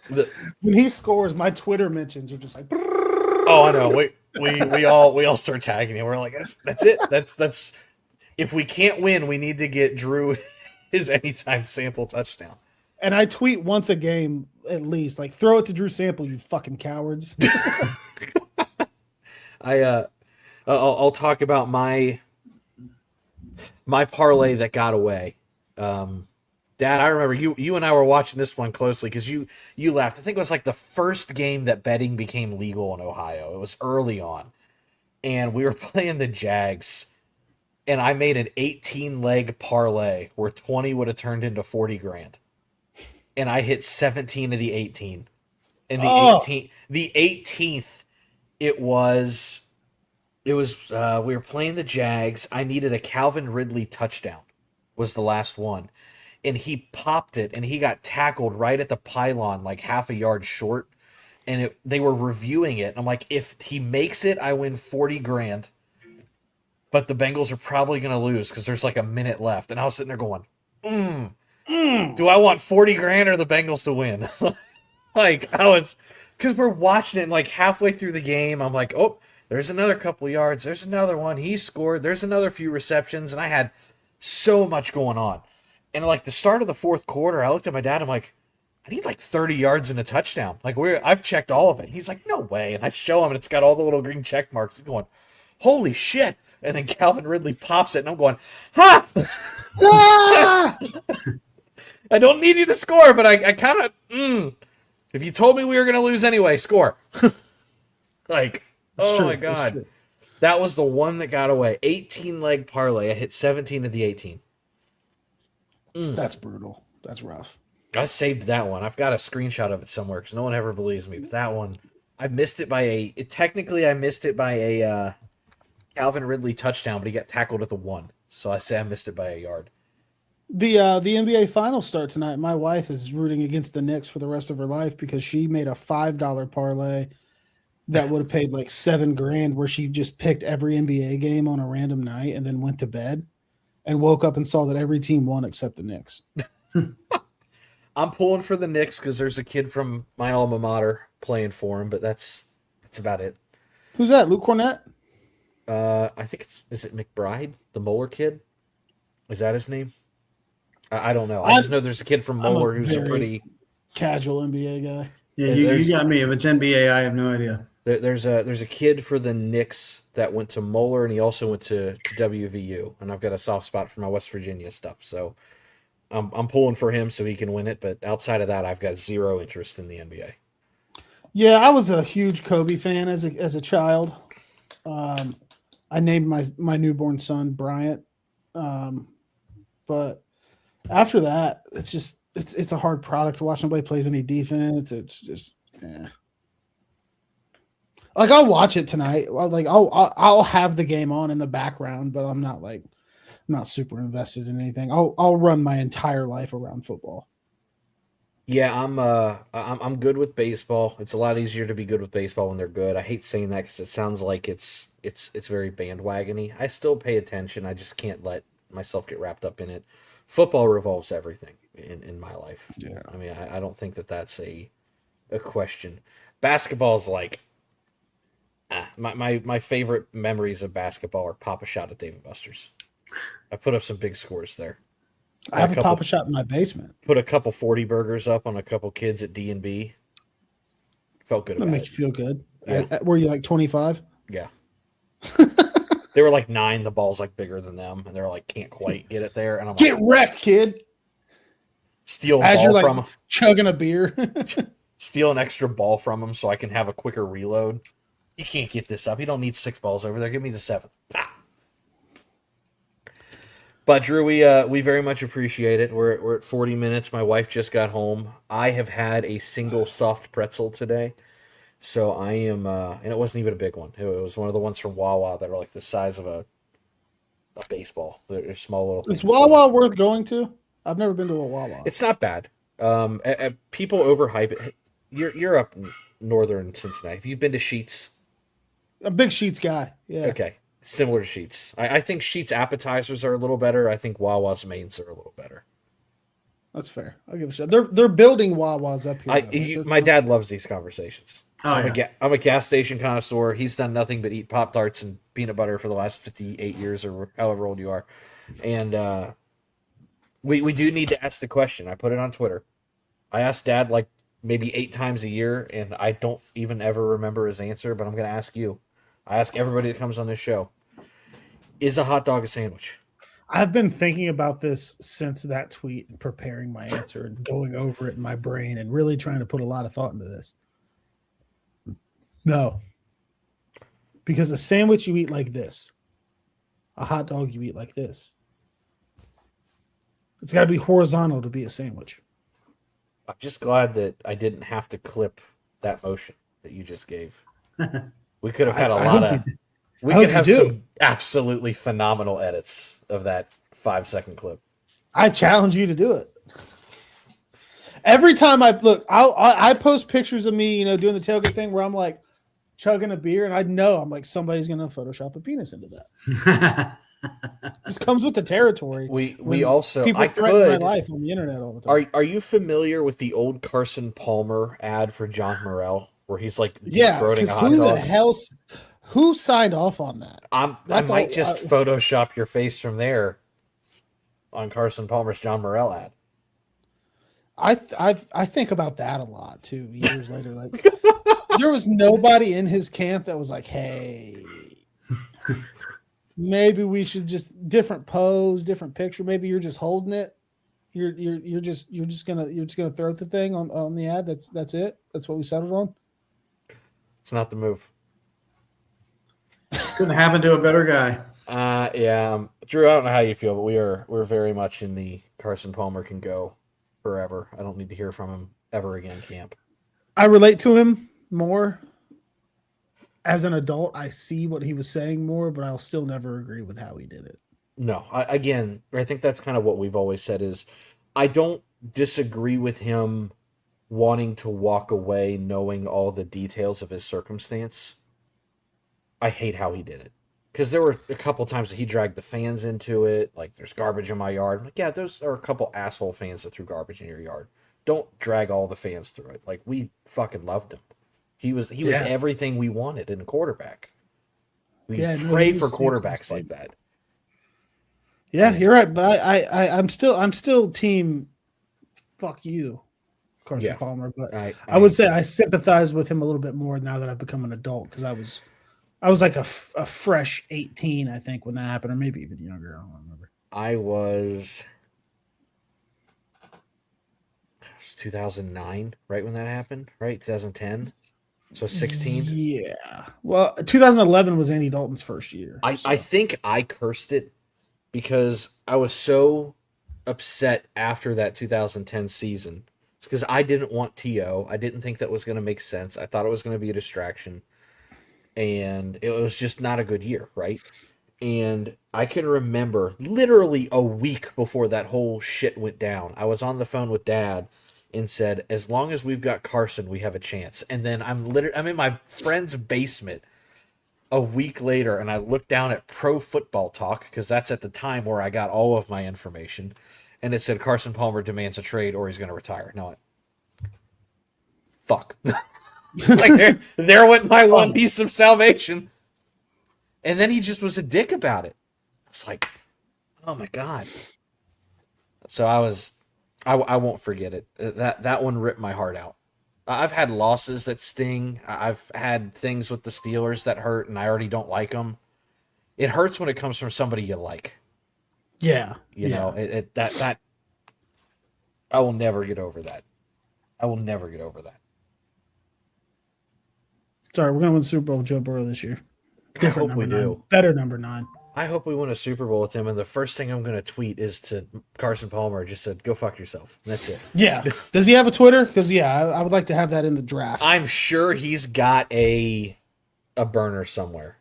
When he scores, my Twitter mentions are just like, Oh, I know. We all start tagging him. We're like, that's it. That's if we can't win, we need to get Drew his anytime Sample touchdown. and I tweet once a game at least, like, throw it to Drew Sample, you fucking cowards. I'll talk about my parlay that got away. Dad, I remember you and I were watching this one closely because you laughed. I think it was like the first game that betting became legal in Ohio. It was early on, and we were playing the Jags, and I made an 18-leg parlay where 20 would have turned into 40 grand, and I hit 17 of the 18, and the 18th, it was we were playing the Jags. I needed a Calvin Ridley touchdown, was the last one. And he popped it, and he got tackled right at the pylon, like half a yard short. And they were reviewing it. And I'm like, if he makes it, I win 40 grand. But the Bengals are probably going to lose because there's like a minute left. And I was sitting there going, do I want 40 grand or the Bengals to win? Like, because we're watching it, and like halfway through the game, I'm like, oh, there's another couple yards. There's another one. He scored. There's another few receptions. And I had so much going on. And like the start of the fourth quarter, I looked at my dad. I'm like, I need like 30 yards and a touchdown. Like I've checked all of it. He's like, no way. And I show him, and it's got all the little green check marks. He's going, holy shit. And then Calvin Ridley pops it, and I'm going, ha! I don't need you to score, but I kind of, if you told me we were going to lose anyway, score. Like, oh my God. That was the one that got away. 18-leg parlay. I hit 17 of the 18. That's brutal. That's rough. I saved that one. I've got a screenshot of it somewhere because no one ever believes me. But that one, I missed it by technically I missed it by a Calvin Ridley touchdown, but he got tackled at the 1. So I say I missed it by a yard. The NBA finals start tonight. My wife is rooting against the Knicks for the rest of her life because she made a $5 parlay that would have paid like $7 grand, where she just picked every NBA game on a random night and then went to bed and woke up and saw that every team won except the Knicks. I'm pulling for the Knicks because there's a kid from my alma mater playing for him, but that's about it. Who's that? Luke Cornett? I think is it McBride, the Moeller kid? Is that his name? I don't know. I just know there's a kid from Moeller who's a pretty casual NBA guy. Yeah, you got me. If it's NBA, I have no idea. There's a kid for the Knicks that went to Moeller, and he also went to WVU. And I've got a soft spot for my West Virginia stuff, so I'm pulling for him so he can win it. But outside of that, I've got zero interest in the NBA. Yeah, I was a huge Kobe fan as a child. I named my newborn son Bryant, but after that, it's a hard product to watch. Nobody plays any defense. It's just like I'll watch it tonight. I'll have the game on in the background, but I'm not super invested in anything. I'll run my entire life around football. Yeah, I'm good with baseball. It's a lot easier to be good with baseball when they're good. I hate saying that because it sounds like it's very bandwagony. I still pay attention. I just can't let myself get wrapped up in it. Football revolves everything in my life. Yeah. I mean, I don't think that's a a question. Basketball's like my favorite memories of basketball are pop a shot at Dave & Buster's. I put up some big scores there. I have a Papa Shop in my basement. Put a couple 40 burgers up on a couple kids at D&B. Felt good That about makes it. you feel good. Yeah. Were you like 25? Yeah. They were like 9. The ball's like bigger than them, and they're like can't quite get it there. And I'm Get like, wrecked, kid. steal a As you're ball like from them, chugging a beer. steal an extra ball from them so I can have a quicker reload. You can't get this up. You don't need 6 balls over there. Give me the 7th. Pow. But Drew, we very much appreciate it. We're at 40 minutes. My wife just got home. I have had a single soft pretzel today, so I am, and it wasn't even a big one. It was one of the ones from Wawa that are like the size of a baseball. They're small little things. Is Wawa worth going to? I've never been to a Wawa. It's not bad. People overhype it. You're up in northern Cincinnati. Have you been to Sheets? A big Sheets guy. Yeah. Okay. Similar to Sheets. I think Sheets appetizers are a little better. I think Wawa's mains are a little better. That's fair. I'll give a shot. They're building Wawas up here. My dad loves these conversations. Oh, I'm a gas station connoisseur. He's done nothing but eat Pop-Tarts and peanut butter for the last 58 years or however old you are. And we do need to ask the question. I put it on Twitter. I asked Dad like maybe 8 times a year, and I don't even ever remember his answer, but I'm going to ask you. I ask everybody that comes on this show, is a hot dog a sandwich? I've been thinking about this since that tweet and preparing my answer and going over it in my brain and really trying to put a lot of thought into this. No. Because a sandwich you eat like this. A hot dog you eat like this. It's got to be horizontal to be a sandwich. I'm just glad that I didn't have to clip that motion that you just gave. We could have had a lot of. We could have some absolutely phenomenal edits of that 5-second clip. I challenge you to do it. Every time I post pictures of me, doing the tailgate thing where I'm like chugging a beer, and I know I'm like somebody's gonna Photoshop a penis into that. This comes with the territory. We also people threaten my life on the internet all the time. Are you familiar with the old Carson Palmer ad for John Morrell where he's like because a hot who dog? the hell who signed off on that? I might just Photoshop your face from there on Carson Palmer's John Morrell ad. I think about that a lot too. Years later, like there was nobody in his camp that was like, "Hey, maybe we should just different pose, different picture. Maybe you're just holding it. You're just gonna throw the thing on the ad. That's it. That's what we settled on. It's not the move. Couldn't happen to a better guy. Yeah, Drew. I don't know how you feel, but we're very much in the Carson Palmer can go forever. I don't need to hear from him ever again camp. I relate to him more. As an adult, I see what he was saying more, but I'll still never agree with how he did it. No, I think that's kind of what we've always said is I don't disagree with him wanting to walk away knowing all the details of his circumstance. I hate how he did it. Because there were a couple times that he dragged the fans into it, like there's garbage in my yard. I'm like, yeah, those are a couple asshole fans that threw garbage in your yard. Don't drag all the fans through it. Like, we fucking loved him. He was everything we wanted in a quarterback. We pray for quarterbacks like that. Yeah, you're right. But I'm still team fuck you, Carson Palmer. But I would say I sympathize with him a little bit more now that I've become an adult, because I was like a fresh 18, I think, when that happened, or maybe even younger. I don't remember. I was 2009, right when that happened, right? 2010. So 16? Yeah. Well, 2011 was Andy Dalton's first year. I think I cursed it because I was so upset after that 2010 season. It's because I didn't want T.O. I didn't think that was going to make sense. I thought it was going to be a distraction. And it was just not a good year, right? And I can remember literally a week before that whole shit went down, I was on the phone with Dad and said, as long as we've got Carson, we have a chance. And then I'm in my friend's basement a week later, and I look down at Pro Football Talk, because that's at the time where I got all of my information, and it said Carson Palmer demands a trade or he's going to retire. Now, fuck. It's like there went my one piece of salvation. And then he just was a dick about it. It's like, oh my God. So I won't forget it. That one ripped my heart out. I've had losses that sting. I've had things with the Steelers that hurt, and I already don't like them. It hurts when it comes from somebody you like. Yeah. You know, that I will never get over that. I will never get over that. Sorry, we're gonna win Super Bowl with Joe Burrow this year. I hope we number 9. do. Better number 9. I hope we win a Super Bowl with him, and the first thing I'm going to tweet is to Carson Palmer. Just said, "Go fuck yourself." That's it. Yeah. Does he have a Twitter? Because I would like to have that in the draft. I'm sure he's got a burner somewhere.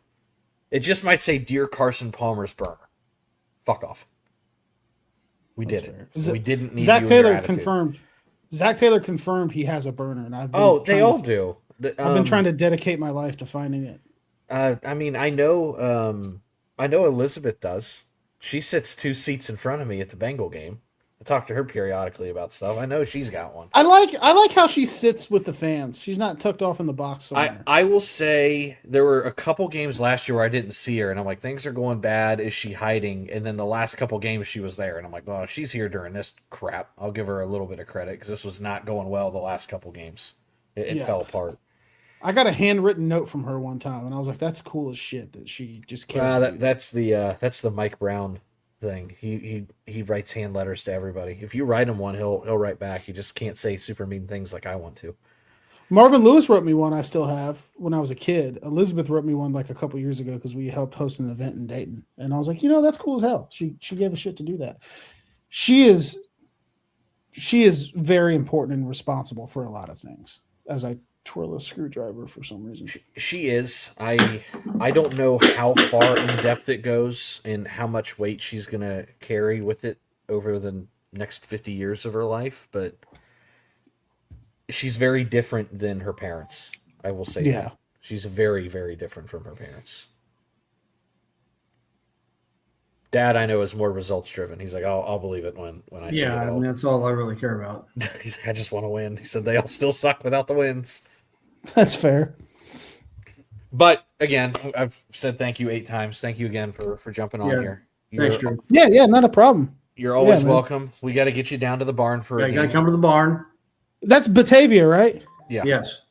It just might say, "Dear Carson Palmer's burner." Fuck off. We did it. We didn't need Zach you Taylor and your attitude. confirmed. Zach Taylor confirmed he has a burner, and I've been They all do. I've been trying to dedicate my life to finding it. I mean, I know Elizabeth does. She sits 2 seats in front of me at the Bengal game. I talk to her periodically about stuff. I know she's got one. I like how she sits with the fans. She's not tucked off in the box somewhere. I will say there were a couple games last year where I didn't see her, and I'm like, things are going bad. Is she hiding? And then the last couple games she was there, and I'm like, well, if she's here during this crap, I'll give her a little bit of credit because this was not going well the last couple games. It fell apart. I got a handwritten note from her one time, and I was like, "That's cool as shit." That she just can't. That's the Mike Brown thing. He writes hand letters to everybody. If you write him one, he'll write back. You just can't say super mean things like I want to. Marvin Lewis wrote me one. I still have when I was a kid. Elizabeth wrote me one like a couple years ago because we helped host an event in Dayton, and I was like, that's cool as hell. She gave a shit to do that. She is very important and responsible for a lot of things. As I twirl a screwdriver for some reason. She is. I don't know how far in depth it goes and how much weight she's gonna carry with it over the next 50 years of her life, but she's very different than her parents. I will say that. She's very, very different from her parents. Dad, I know, is more results driven. He's like, I'll believe it when I see it. Yeah, I mean, that's all I really care about. He's like, I just want to win. He said they all still suck without the wins. That's fair. But again, I've said thank you 8 times. Thank you again for jumping on here. Thanks, Drew. Yeah, not a problem. You're always welcome. We got to get you down to the barn for a You got to game. come to the barn. That's Batavia, right? Yeah. Yes.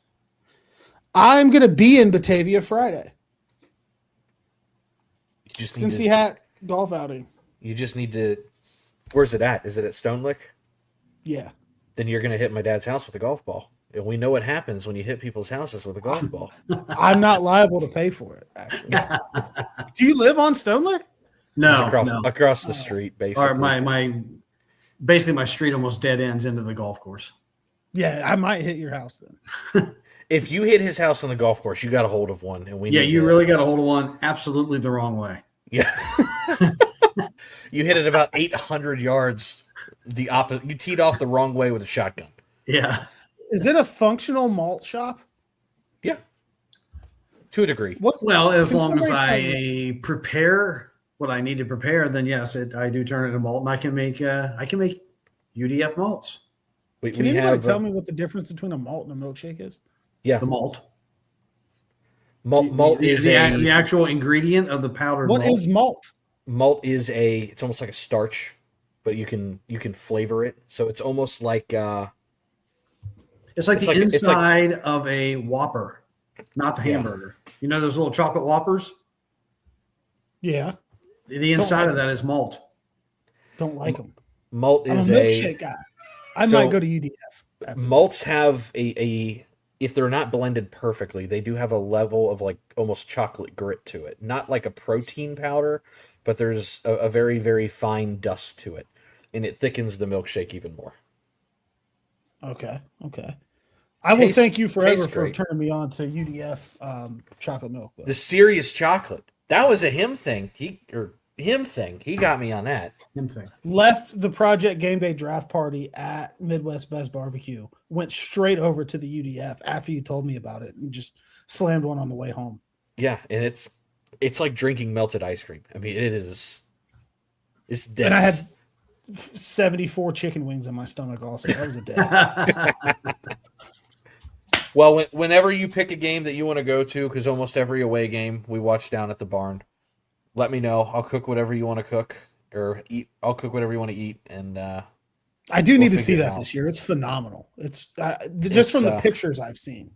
I'm gonna be in Batavia Friday. You just need Cincy Hat golf outing. You just need to. Where's it at? Is it at Stone Lick? Yeah. Then you're gonna hit my dad's house with a golf ball, and we know what happens when you hit people's houses with a golf ball. I'm not liable to pay for it. Actually. Do you live on Stone Lake? No, across the street, basically. Or my street almost dead ends into the golf course. Yeah, I might hit your house then. If you hit his house on the golf course, you got a hold of one, and you really got a hold of one absolutely the wrong way. Yeah. You hit it about 800 yards the opposite. You teed off the wrong way with a shotgun. Yeah. Is it a functional malt shop? Yeah. To a degree. Well, as long as I prepare what I need to prepare, then yes, I do turn it into malt, and I can make UDF malts. Can anybody tell me what the difference between a malt and a milkshake is? Yeah, the malt. Malt is the actual ingredient of the powdered. What is malt? Malt is it's almost like a starch, but you can flavor it. So it's almost like it's like the inside of a Whopper, not the hamburger. You know those little chocolate Whoppers? Yeah. The inside of that is malt. Don't like them. Malt is I'm a milkshake guy. I might go to UDF. Malts have a if they're not blended perfectly, they do have a level of like almost chocolate grit to it. Not like a protein powder, but there's a very, very fine dust to it. And it thickens the milkshake even more. Okay. I will thank you forever for turning me on to UDF chocolate milk. Though. The serious chocolate. That was a him thing. He got me on that. Him thing. Left the Project Game Day draft party at Midwest Best Barbecue. Went straight over to the UDF after you told me about it and just slammed one on the way home. Yeah, and it's like drinking melted ice cream. I mean, it's dense. And I had 74 chicken wings in my stomach also. That was a day. Well, whenever you pick a game that you want to go to, because almost every away game we watch down at the barn, let me know. I'll cook whatever you want to cook, or eat. I'll cook whatever you want to eat, and I do We'll need to see figure it that out. this year. It's phenomenal. It's just It's, from the pictures I've seen.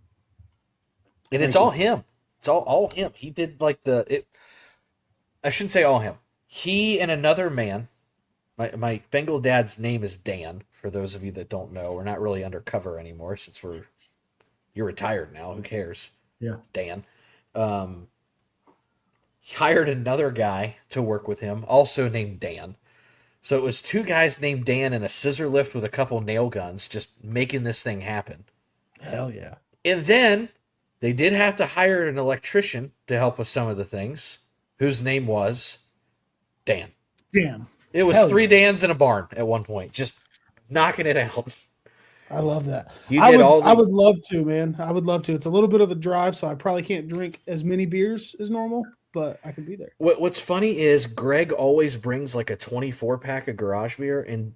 and it's all him. It's all him. He did like I shouldn't say all him. He and another man. My Bengal dad's name is Dan. For those of you that don't know, we're not really undercover anymore since you're retired now. Who cares? Yeah. Dan. Hired another guy to work with him, also named Dan. So it was two guys named Dan and a scissor lift with a couple nail guns just making this thing happen. Hell yeah. And then they did have to hire an electrician to help with some of the things, whose name was Dan. Damn. It was Hell three yeah. Dans in a barn at one point, just knocking it out. I love that. You I did would, all the- I would love to, man. I would love to. It's a little bit of a drive, so I probably can't drink as many beers as normal, but I could be there. What's funny is Greg always brings like a 24-pack of garage beer, and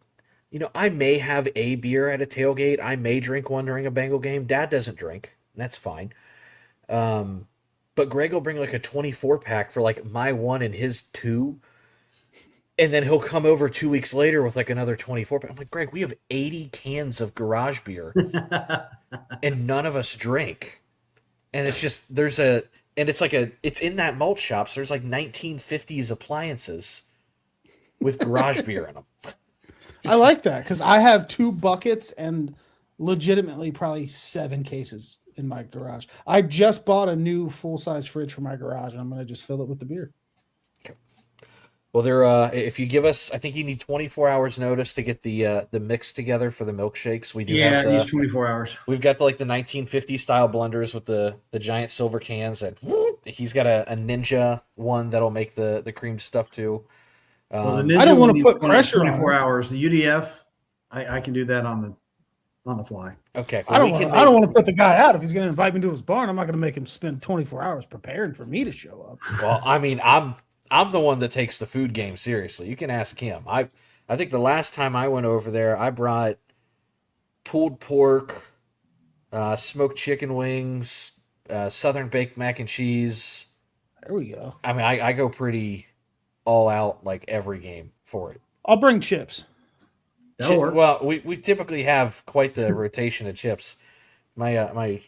I may have a beer at a tailgate. I may drink one during a Bengal game. Dad doesn't drink, and that's fine. But Greg will bring like a 24-pack for like my one and his two, and then he'll come over 2 weeks later with like another 24-pack. I'm like, Greg, we have 80 cans of garage beer, and none of us drink. And it's just it's in that malt shop. So there's like 1950s appliances with garage beer in them. I like that because I have 2 buckets and legitimately probably 7 cases in my garage. I just bought a new full-size fridge for my garage, and I'm going to just fill it with the beer. Well, if you give us, I think you need 24 hours notice to get the mix together for the milkshakes. We do Yeah, have these 24 hours. we've got the 1950 style blenders with the giant silver cans that he's got a ninja one that'll make the cream stuff too. Well, the I Ninja don't one wanna needs put pressure on 24 it. hours. The UDF, I can do that on the fly. Okay, I well, don't want to put the guy out. If he's going to invite me to his barn, I'm not going to make him spend 24 hours preparing for me to show up. Well, I mean, I'm the one that takes the food game seriously. You can ask him. I think the last time I went over there, I brought pulled pork, smoked chicken wings, southern baked mac and cheese. There we go. I mean, I go pretty all out like every game for it. I'll bring chips. That'll work. Well, we typically have quite the rotation of chips. My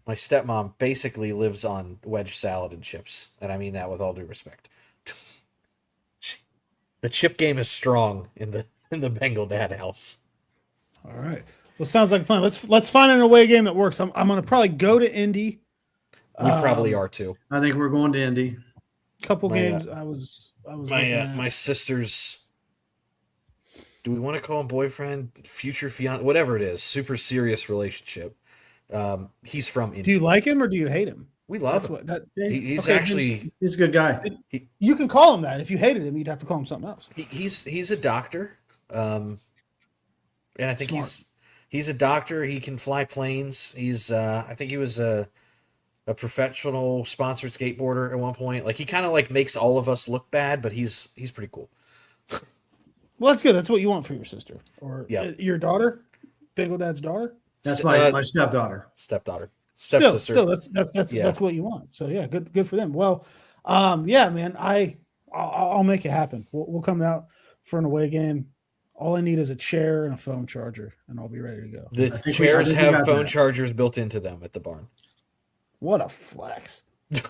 stepmom basically lives on wedge salad and chips, and I mean that with all due respect. The chip game is strong in the Bengal dad house. All right. Well, sounds like a plan. Let's find an away game that works. I'm going to probably go to Indy. We probably are too. I think we're going to Indy. Couple My, games. I was looking at. My sister's. Do we want to call him boyfriend, future fiance, whatever it is? Super serious relationship. He's from India. Do you like him or do you hate him? We love That's him. what that. He's okay, actually He's a good guy. You can call him that. If you hated him, you'd have to call him something else. he's a doctor, and I think Smart. he's a doctor. He can fly planes. He's I think he was a professional sponsored skateboarder at one point. Like he kind of like makes all of us look bad, but he's pretty cool. Well, that's good. That's what you want for your sister or Yeah. your daughter, Bengal Dad's daughter. That's St- my stepdaughter. Stepdaughter, Still, stepsister. that's Yeah. that's what you want. So yeah, good for them. Well, yeah, man, I'll make it happen. We'll come out for an away game. All I need is a chair and a phone charger, and I'll be ready to go. The I think we chairs have got phone that. chargers built into them at the barn. What a flex! Did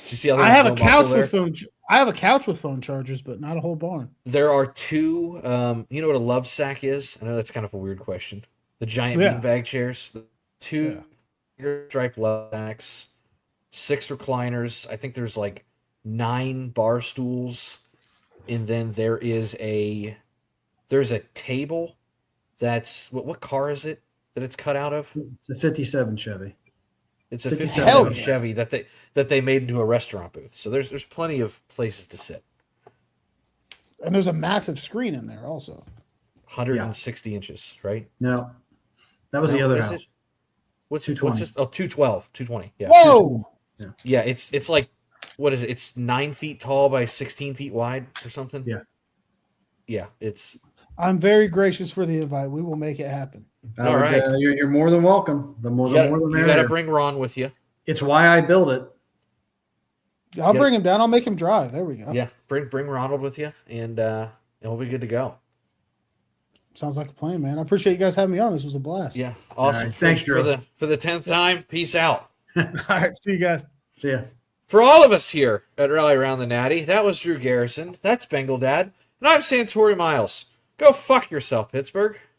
you see how I have a there's no couch muscle with there? phone. I have a couch with phone chargers, but not a whole barn. There are two. You know what a love sack is? I know that's kind of a weird question. The giant Yeah. beanbag chairs. Two striped love sacks. 6 recliners. I think there's like 9 bar stools, and then there's a table. That's what car is it that it's cut out of? It's a 57 Chevy. It's a 57. 57 Hell yeah. Chevy that they made into a restaurant booth. So there's plenty of places to sit. And there's a massive screen in there also. 160 inches, right? No, that was No, the other what is house. it? What's 220. this? Oh, 212, 220. Yeah. Whoa! Yeah, it's like, what is it? It's 9 feet tall by 16 feet wide or something. Yeah. Yeah, it's I'm very gracious for the invite. We will make it happen. All right. You're more than welcome. The more the You got to merrier. bring Ron with you. It's why I build it. I'll bring him down. I'll make him drive. There we go. Yeah, bring Ronald with you, and we'll be good to go. Sounds like a plan, man. I appreciate you guys having me on. This was a blast. Yeah, awesome. right, thanks, for Drew. the 10th time. Peace out. All right. See you guys. See ya. For all of us here at Rally Around the Natty, that was Drew Garrison. That's Bengal Dad, and I'm Santori Miles. Go fuck yourself, Pittsburgh.